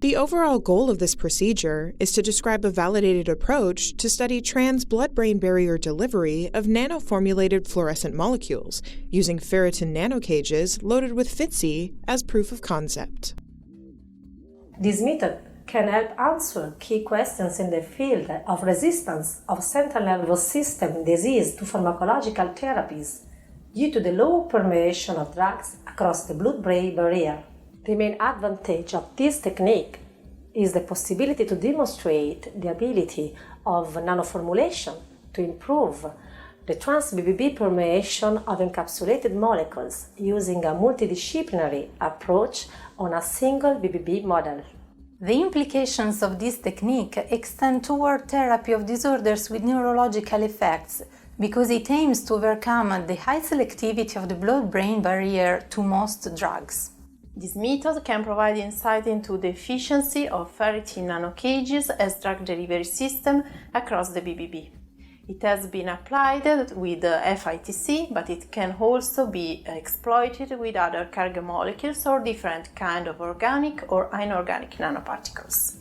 The overall goal of this procedure is to describe a validated approach to study trans-blood-brain barrier delivery of nanoformulated fluorescent molecules using ferritin nanocages loaded with FITC as proof of concept. This method can help answer key questions in the field of resistance of central nervous system disease to pharmacological therapies due to the low permeation of drugs across the blood-brain barrier. The main advantage of this technique is the possibility to demonstrate the ability of nanoformulation to improve the trans-BBB permeation of encapsulated molecules using a multidisciplinary approach on a single BBB model. The implications of this technique extend toward therapy of disorders with neurological effects because it aims to overcome the high selectivity of the blood-brain barrier to most drugs. This method can provide insight into the efficiency of ferritin nanocages as drug delivery system across the BBB. It has been applied with FITC, but it can also be exploited with other cargo molecules or different kind of organic or inorganic nanoparticles.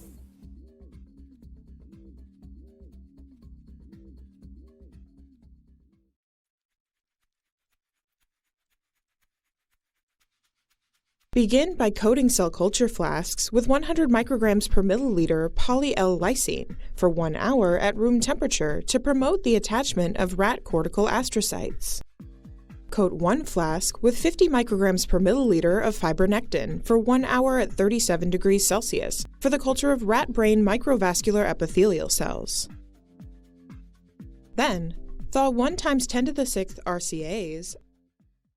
Begin by coating cell culture flasks with 100 micrograms per milliliter poly-L-lysine for 1 hour at room temperature to promote the attachment of rat cortical astrocytes. Coat one flask with 50 micrograms per milliliter of fibronectin for 1 hour at 37 degrees Celsius for the culture of rat brain microvascular epithelial cells. Then, thaw 1 × 10⁶ RCAs